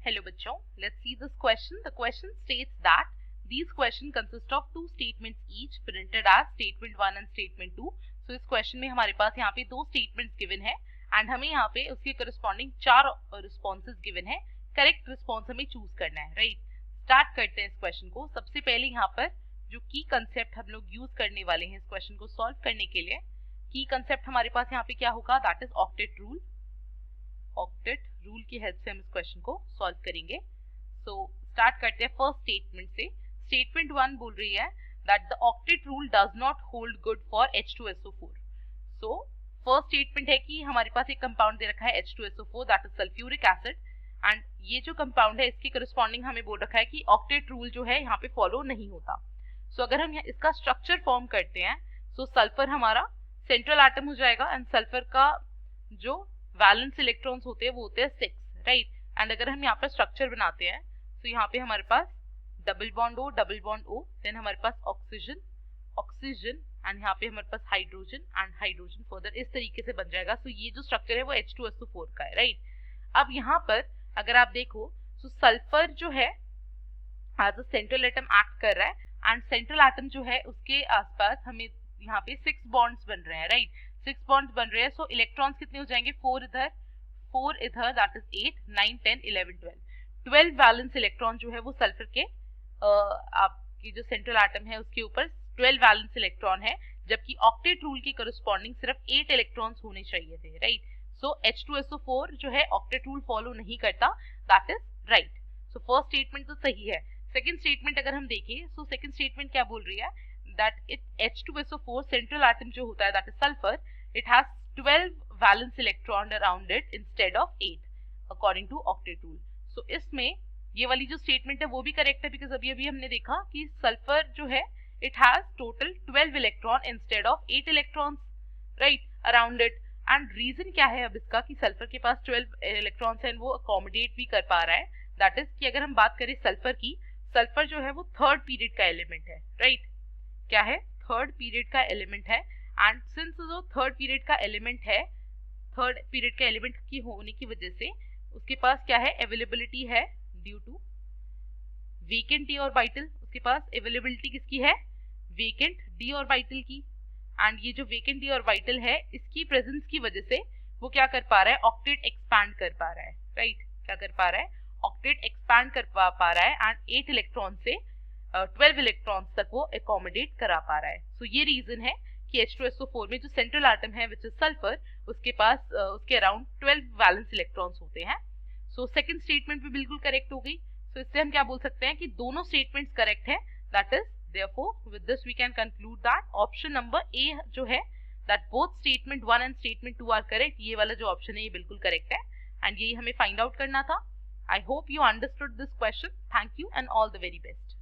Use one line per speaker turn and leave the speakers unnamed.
Hello बच्चों, let's see this question. The question states that these question consist of two statements each printed as statement 1 and statement 2. So इस question में हमारे पास यहाँ पे दो statements given है and हमें यहाँ पे उसके corresponding चार responses given है. Correct response हमें choose करना है, right? Start करते हैं इस question को. सबसे पहले यहाँ पर जो key concept हम लोग use करने वाले हैं इस question को solve करने के लिए, key concept हमारे पास यहाँ पे क्या होगा? That is octet rule. Octet rule की हेल्प से हम इस क्वेश्चन को सॉल्व करेंगे. सो स्टार्ट करते हैं फर्स्ट स्टेटमेंट से. स्टेटमेंट 1 बोल रही है that the octet rule does not hold good for H2SO4. So first statement है कि हमारे पास एक कंपाउंड दे रखा है H2SO4 that is sulphuric acid and ये जो कंपाउंड है इसके करस्पॉन्डिंग हमें बोल रखा है कि ऑक्टेट रूल जो है यहाँ पे फॉलो नहीं होता. सो अगर हम इसका स्ट्रक्चर फॉर्म करते हैं सो सल्फर हमारा सेंट्रल एटम हो जाएगा एंड सल्फर का जो वैलेंस इलेक्ट्रॉन्स होते हैं वो होते हैं 6, राइट. एंड अगर हम यहाँ पर स्ट्रक्चर बनाते हैं तो यहाँ पे हमारे पास डबल बॉन्ड O, देन हमारे पास ऑक्सीजन एंड यहाँ पे हमारे पास हाइड्रोजन फर्दर इस तरीके से बन जाएगा. सो ये जो स्ट्रक्चर है वो H2SO4 का है, राइट. अब यहाँ पर अगर आप देखो तो सल्फर जो है as a central atom act कर रहा है एंड सेंट्रल एटम जो है उसके आसपास हमें यहाँ पे 6 बॉन्ड्स बन रहे हैं, राइट. 6 बॉन्ड्स बन रहे हैं. सो इलेक्ट्रॉन्स कितने हो जाएंगे? 4 इधर दैट इज 8, 9, 10, 11, 12 वैलेंस इलेक्ट्रॉन जो है वो सल्फर के आपकी जो सेंट्रल एटम है उसके ऊपर 12 वैलेंस इलेक्ट्रॉन है, जबकि ऑक्टेट रूल के करस्पॉन्डिंग सिर्फ 8 इलेक्ट्रॉन्स होने चाहिए थे, राइट. सो H2SO4 जो है ऑक्टेट रूल फॉलो नहीं करता, that is right. So first statement तो सही है. सेकंड स्टेटमेंट अगर हम देखें सो सेकंड स्टेटमेंट क्या बोल रही है that H2SO4 central atom जो होता है that is sulfur, it has 12 valence electron around it instead of 8 according to octet rule. So इसमें ये वाली जो स्टेटमेंट है वो भी करेक्ट है बिकॉज अभी हमने देखा कि सल्फर जो है it has total 12 electron instead of 8 electrons, right, around it. and reason क्या है अब इसका कि सल्फर के पास 12 electrons हैं वो accommodate भी कर पा रहा है. that is कि अगर हम बात करें सल्फर की, सल्फर जो है वो थर्ड पीरियड का एलिमेंट है, राइट. क्या है? थर्ड पीरियड का एलिमेंट है एंड सिंस जो थर्ड पीरियड का एलिमेंट की होने की वजह से उसके पास क्या है? अवेलेबिलिटी है due to vacant d orbital. उसके पास अवेलेबिलिटी किसकी है? वेकेंट d ऑर्बिटल की. एंड ये जो वेकेंट d ऑर्बिटल है इसकी प्रेजेंस की वजह से वो क्या कर पा रहा है? ऑक्टेट एक्सपैंड कर पा रहा है, राइट. क्या कर पा रहा है? ऑक्टेट एक्सपैंड कर पा रहा है एंड 8 इलेक्ट्रॉन से 12 इलेक्ट्रॉन्स तक वो एकोमोडेट करा पा रहा है. सो ये रीजन है कि H2SO4 में जो सेंट्रल एटम है विच इज सल्फर उसके पास उसके अराउंड 12 वैलेंस इलेक्ट्रॉन्स होते हैं. सो सेकंड स्टेटमेंट भी बिल्कुल करेक्ट हो गई. सो इससे हम क्या बोल सकते हैं कि दोनों स्टेटमेंट्स करेक्ट है. That is therefore with this we can conclude that option number A जो है that both statement 1 and statement 2 are correct. ये वाला जो ऑप्शन है ये बिल्कुल करेक्ट है एंड यही हमें फाइंड आउट करना था. I hope you understood this question. Thank you and all the very best.